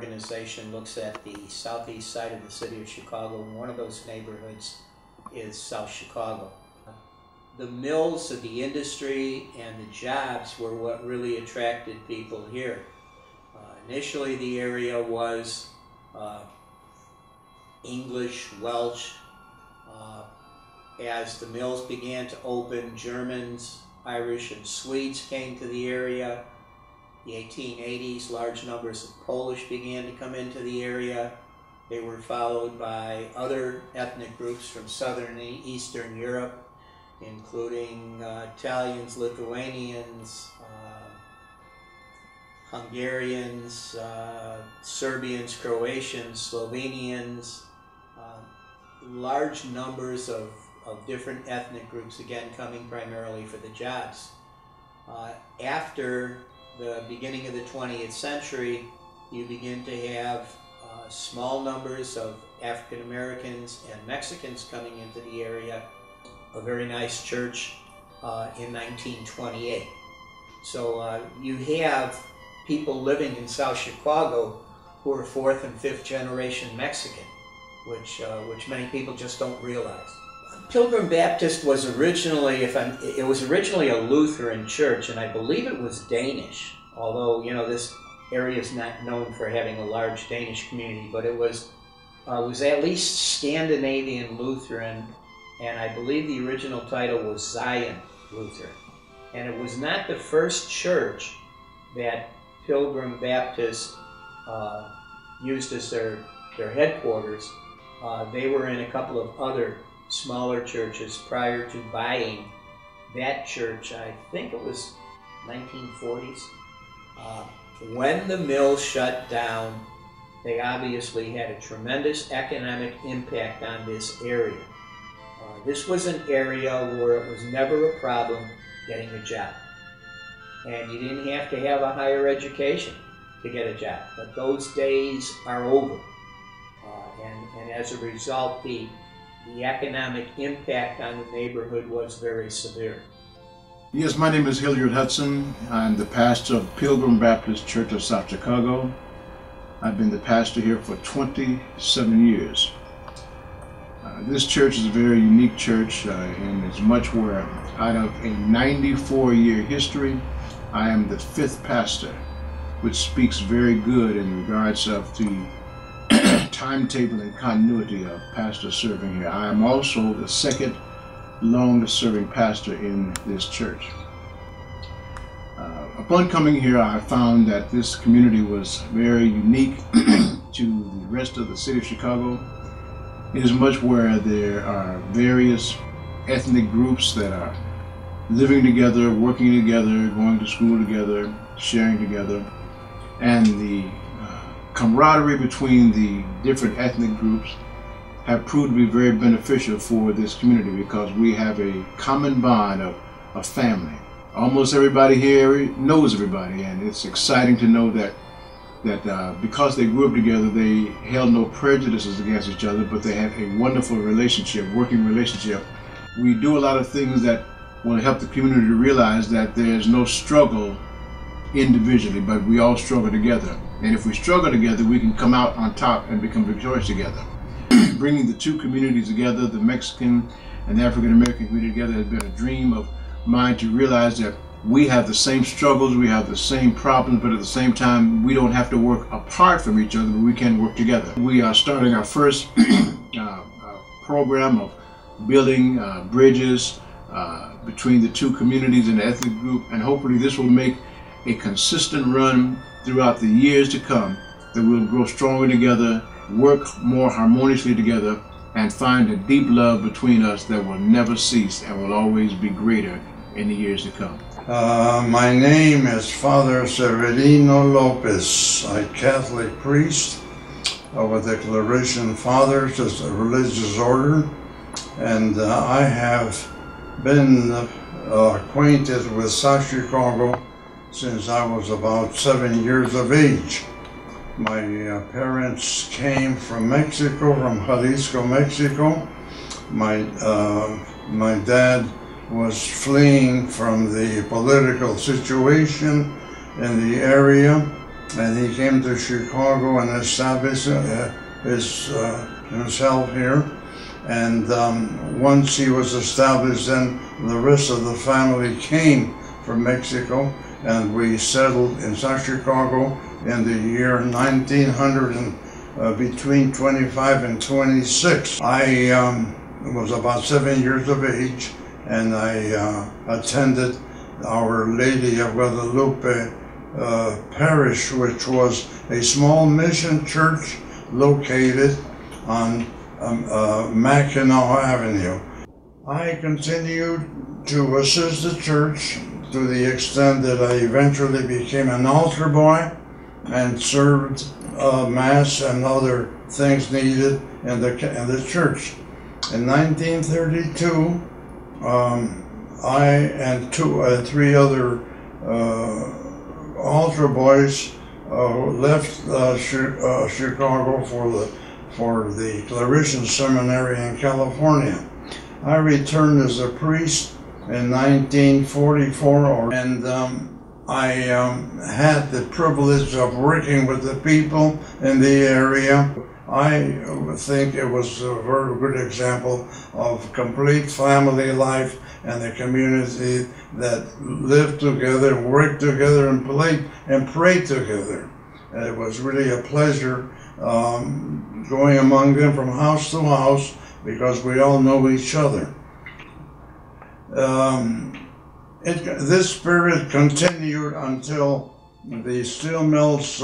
organization looks at the southeast side of the city of Chicago, and one of those neighborhoods is South Chicago. The mills of the industry and the jobs were what really attracted people here. Initially, the area was English, Welsh. As the mills began to open, Germans, Irish, and Swedes came to the area. The 1880s, large numbers of Polish began to come into the area. They were followed by other ethnic groups from Southern and Eastern Europe, including Italians, Lithuanians, Hungarians, Serbians, Croatians, Slovenians, large numbers of different ethnic groups, again coming primarily for the jobs. After the beginning of the 20th century, you begin to have small numbers of African Americans and Mexicans coming into the area. A very nice church in 1928. So you have people living in South Chicago who are 4th and 5th generation Mexican, which many people just don't realize. Pilgrim Baptist was originally, it was originally a Lutheran church, and I believe it was Danish. Although, you know, this area is not known for having a large Danish community, but it was at least Scandinavian Lutheran, and I believe the original title was Zion Lutheran. And it was not the first church that Pilgrim Baptist used as their headquarters. They were in a couple of other smaller churches prior to buying that church. I think it was 1940s. When the mill shut down, they obviously had a tremendous economic impact on this area. This was an area where it was never a problem getting a job. And you didn't have to have a higher education to get a job. But those days are over. And as a result, the economic impact on the neighborhood was very severe. Yes, my name is Hilliard Hudson. I'm the pastor of Pilgrim Baptist Church of South Chicago. I've been the pastor here for 27 years. This church is a very unique church in as much where out of a 94-year history, I am the 5th pastor, which speaks very good in regards of the timetable and continuity of pastors serving here. I am also the 2nd longest serving pastor in this church. Upon coming here, I found that this community was very unique to the rest of the city of Chicago, inasmuch where there are various ethnic groups that are living together, working together, going to school together, sharing together, and the camaraderie between the different ethnic groups have proved to be very beneficial for this community because we have a common bond of family. Almost everybody here knows everybody, and it's exciting to know that because they grew up together, they held no prejudices against each other, but they have a wonderful relationship, working relationship. We do a lot of things that will help the community to realize that there's no struggle individually, but we all struggle together. And if we struggle together, we can come out on top and become victorious together. Bringing the two communities together, the Mexican and the African American community together, has been a dream of mine to realize that we have the same struggles, we have the same problems, but at the same time, we don't have to work apart from each other, but we can work together. We are starting our first program of building bridges between the two communities and the ethnic group, and hopefully this will make a consistent run throughout the years to come, that we'll grow stronger together, work more harmoniously together, and find a deep love between us that will never cease and will always be greater in the years to come. My name is Father Severino Lopez. I'm a Catholic priest with the Declaration Fathers as a religious order, and I have been acquainted with South Chicago since I was about 7 years of age. My parents came from Mexico, from Jalisco, Mexico. My dad was fleeing from the political situation in the area, and he came to Chicago and established himself here. And once he was established, then the rest of the family came from Mexico, and we settled in South Chicago in the year 1900, and between 25 and 26. I was about 7 years of age, and I attended Our Lady of Guadalupe Parish, which was a small mission church located on Mackinac Avenue. I continued to assist the church to the extent that I eventually became an altar boy and served Mass and other things needed in the church. In 1932, I and three other altar boys left Chicago for the Claretian Seminary in California. I returned as a priest in 1944, and I had the privilege of working with the people in the area. I think it was a very good example of complete family life and a community that lived together, worked together, and played and prayed together. And it was really a pleasure going among them from house to house, because we all know each other. This spirit continued until the steel mills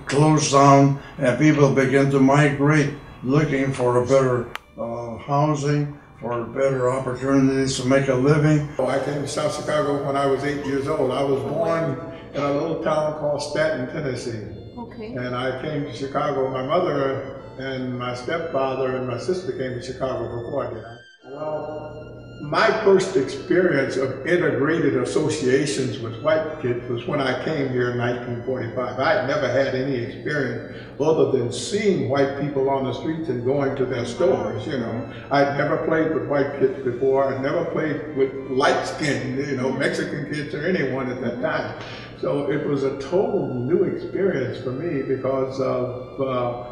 closed down and people began to migrate looking for a better housing, for better opportunities to make a living. I came to South Chicago when I was 8 years old. I was born in a little town called Staunton, Tennessee. Okay. And I came to Chicago. My mother and my stepfather and my sister came to Chicago before I did. Well, my first experience of integrated associations with white kids was when I came here in 1945. I had never had any experience other than seeing white people on the streets and going to their stores, you know. I'd never played with white kids before. I'd never played with light-skinned, you know, Mexican kids or anyone at that time. So it was a total new experience for me because of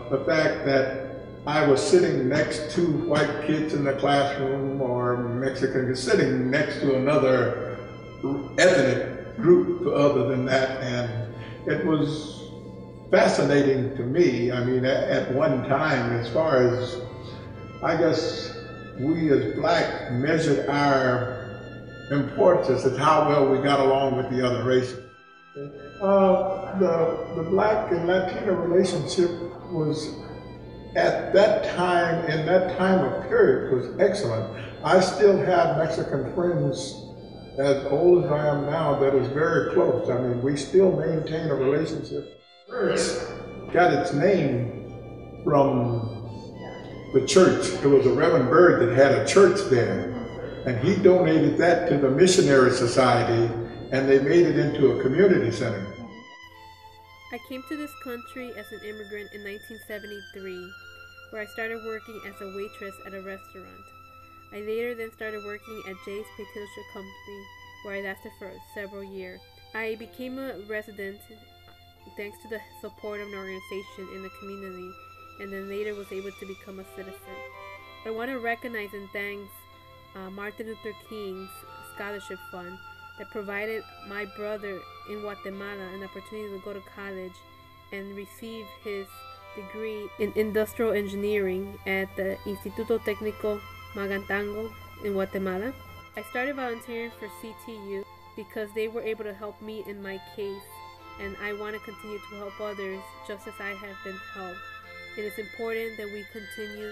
the fact that I was sitting next to white kids in the classroom, or Mexican sitting next to another ethnic group other than that, and it was fascinating to me. I mean, at one time, as far as, I guess, we as black measured our importance as how well we got along with the other races. The black and Latino relationship was, at that time, in that time of period, was excellent. I still have Mexican friends as old as I am now that is very close. I mean, we still maintain a relationship. Church got its name from the church. It was a Reverend Bird that had a church there, and he donated that to the Missionary Society, and they made it into a community center. I came to this country as an immigrant in 1973, where I started working as a waitress at a restaurant. I later then started working at Jay's Potato Company, where I lasted for several years. I became a resident thanks to the support of an organization in the community, and then later was able to become a citizen. I want to recognize and thank Martin Luther King's Scholarship Fund that provided my brother in Guatemala an opportunity to go to college and receive his degree in industrial engineering at the Instituto Técnico Magantango in Guatemala. I started volunteering for CTU because they were able to help me in my case, and I want to continue to help others just as I have been helped. It is important that we continue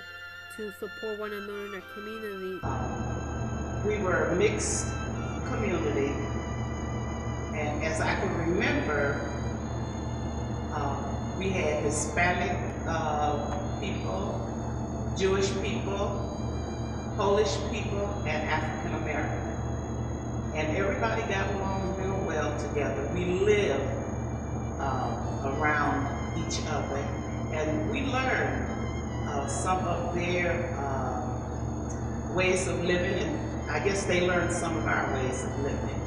to support one another in our community. We were a mixed community, and as I can remember, we had Hispanic people, Jewish people, Polish people, and African American. And everybody got along real well together. We lived around each other, and we learned some of their ways of living, and I guess they learned some of our ways of living.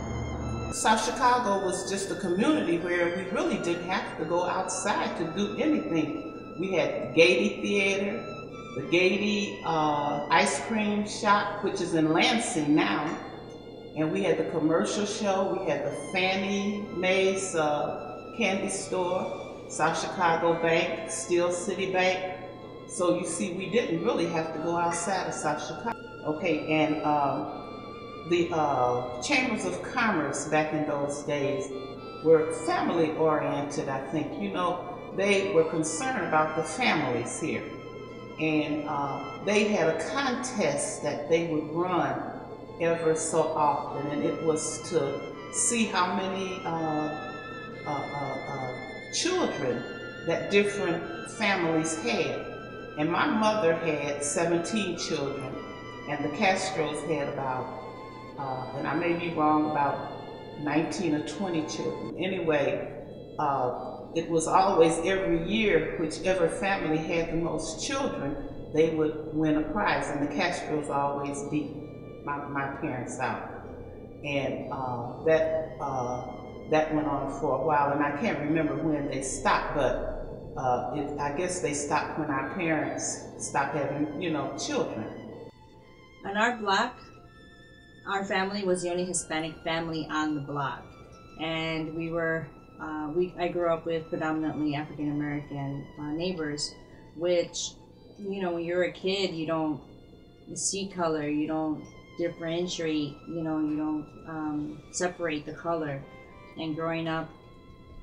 South Chicago was just a community where we really didn't have to go outside to do anything. We had the Gaiety Theater, the Gaiety Ice Cream Shop, which is in Lansing now, and we had the commercial show, we had the Fannie Mae's candy store, South Chicago Bank, Steel City Bank. So you see, we didn't really have to go outside of South Chicago. Okay, and the chambers of commerce back in those days were family oriented, I think. You know, they were concerned about the families here. And they had a contest that they would run ever so often, and it was to see how many children that different families had. And my mother had 17 children, and the Castros had about, and I may be wrong, about 19 or 20 children. Anyway, it was always every year, whichever family had the most children, they would win a prize, and the Castros always beat my parents out. And that went on for a while, and I can't remember when they stopped, but I guess they stopped when our parents stopped having, you know, children. On our block, our family was the only Hispanic family on the block, and we were, I grew up with predominantly African American neighbors, which, you know, when you're a kid, you don't see color, you don't differentiate, you know, you don't separate the color. And growing up,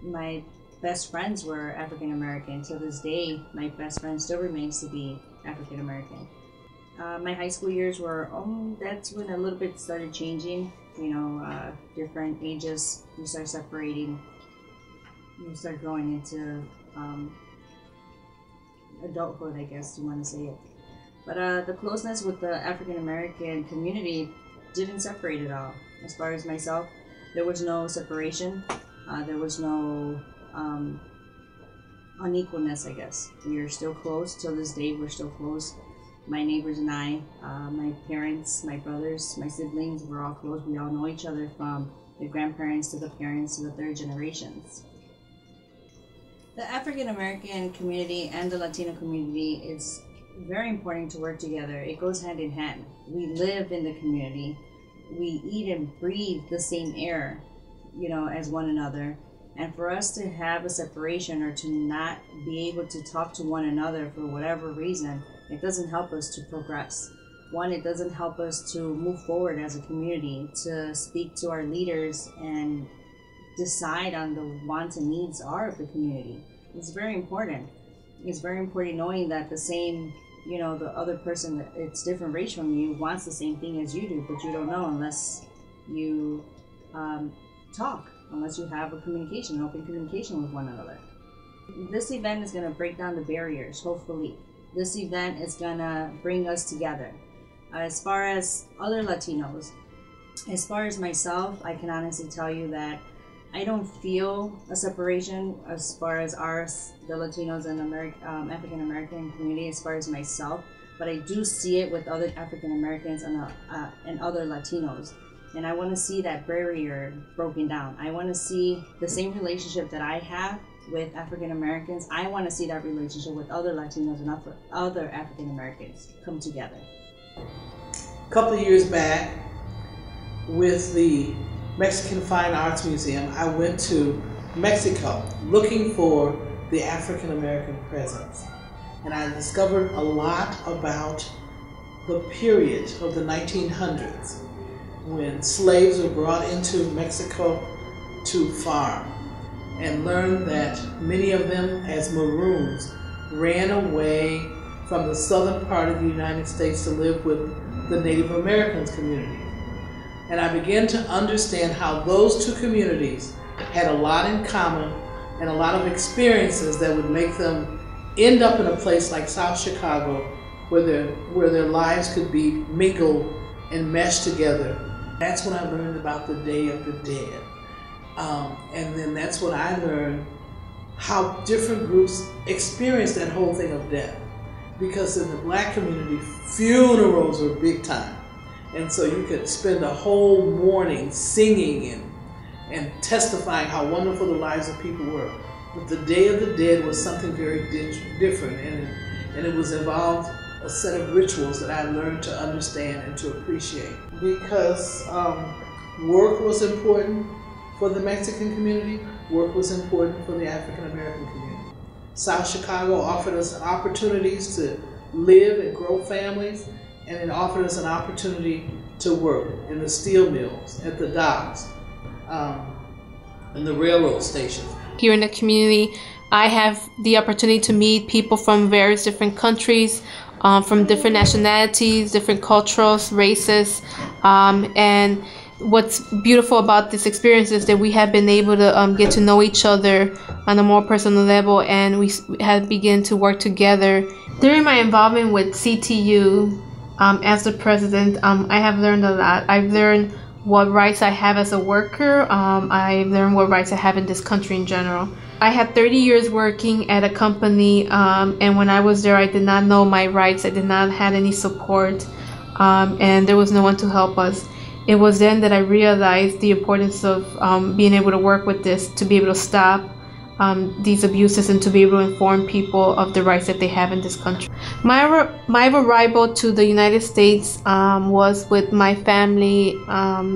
my best friends were African American. To this day, my best friend still remains to be African American. My high school years were, that's when a little bit started changing. You know, different ages, you start separating. You start growing into adulthood, I guess you want to say it. But the closeness with the African American community didn't separate at all. As far as myself, there was no separation. There was no unequalness, I guess. We are still close. Till this day, we're still close. My neighbors and I, my parents, my brothers, my siblings, we're all close. We all know each other, from the grandparents to the parents to the third generations. The African American community and the Latino community is very important to work together. It goes hand in hand. We live in the community. We eat and breathe the same air, you know, as one another. And for us to have a separation, or to not be able to talk to one another for whatever reason, it doesn't help us to progress. One, it doesn't help us to move forward as a community, to speak to our leaders and decide on the wants and needs are of the community. It's very important. It's very important knowing that the same, you know, the other person that it's different race from you wants the same thing as you do, but you don't know unless you talk, unless you have a communication, an open communication with one another. This event is going to break down the barriers, hopefully. This event is going to bring us together. As far as other Latinos, as far as myself, I can honestly tell you that I don't feel a separation as far as the Latinos and African American community, as far as myself, but I do see it with other African Americans and other Latinos. And I want to see that barrier broken down. I want to see the same relationship that I have with African Americans. I want to see that relationship with other Latinos and other African Americans come together. A couple of years back, with the Mexican Fine Arts Museum, I went to Mexico looking for the African American presence. And I discovered a lot about the period of the 1900s, when slaves were brought into Mexico to farm, and learned that many of them, as Maroons, ran away from the southern part of the United States to live with the Native Americans community. And I began to understand how those two communities had a lot in common and a lot of experiences that would make them end up in a place like South Chicago, where their lives could be mingled and meshed together. That's when I learned about the Day of the Dead. And then that's when I learned how different groups experience that whole thing of death. Because in the black community, funerals were big time. And so you could spend a whole morning singing and testifying how wonderful the lives of people were. But the Day of the Dead was something very different, and it was involved a set of rituals that I learned to understand and to appreciate. Because work was important for the Mexican community, work was important for the African American community. South Chicago offered us opportunities to live and grow families, and it offered us an opportunity to work in the steel mills, at the docks, in the railroad stations. Here in the community, I have the opportunity to meet people from various different countries, from different nationalities, different cultures, races, and what's beautiful about this experience is that we have been able to get to know each other on a more personal level, and we have begun to work together. During my involvement with CTU as the president, I have learned a lot. I've learned what rights I have as a worker. I've learned what rights I have in this country in general. I had 30 years working at a company, and when I was there, I did not know my rights. I did not have any support, and there was no one to help us. It was then that I realized the importance of being able to work with this, to be able to stop these abuses and to be able to inform people of the rights that they have in this country. My arrival to the United States was with my family,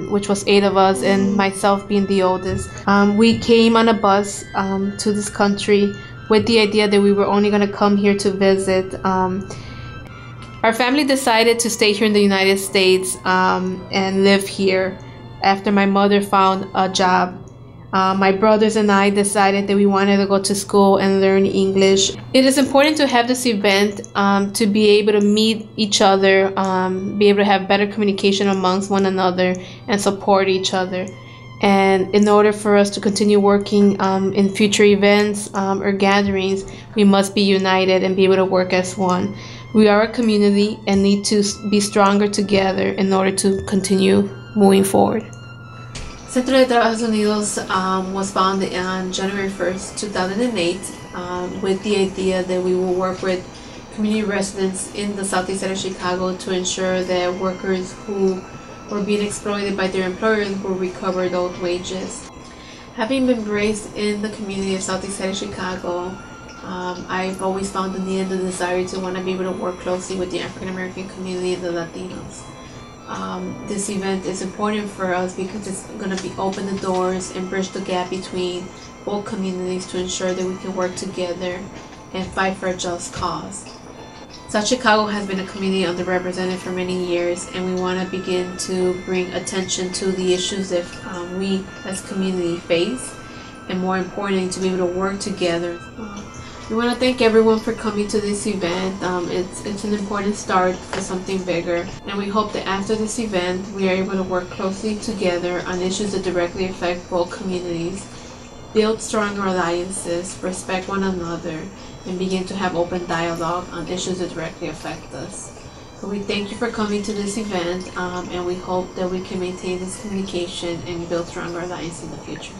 which was 8 of us, and myself being the oldest. We came on a bus to this country with the idea that we were only going to come here to visit. Our family decided to stay here in the United States and live here after my mother found a job. My brothers and I decided that we wanted to go to school and learn English. It is important to have this event to be able to meet each other, be able to have better communication amongst one another and support each other. And in order for us to continue working in future events or gatherings, we must be united and be able to work as one. We are a community and need to be stronger together in order to continue moving forward. Centro de Trabajadores Unidos was founded on January 1st, 2008 with the idea that we will work with community residents in the southeast side of Chicago to ensure that workers who were being exploited by their employers will recover those wages. Having been raised in the community of southeast side of Chicago, I've always found the need and the desire to want to be able to work closely with the African American community and the Latinos. This event is important for us because it's going to open the doors and bridge the gap between both communities to ensure that we can work together and fight for a just cause. South Chicago has been a community underrepresented for many years, and we want to begin to bring attention to the issues that we as community face, and more importantly, to be able to work together. We want to thank everyone for coming to this event. It's an important start for something bigger, and we hope that after this event we are able to work closely together on issues that directly affect both communities, build stronger alliances, respect one another, and begin to have open dialogue on issues that directly affect us. So we thank you for coming to this event, and we hope that we can maintain this communication and build stronger alliances in the future.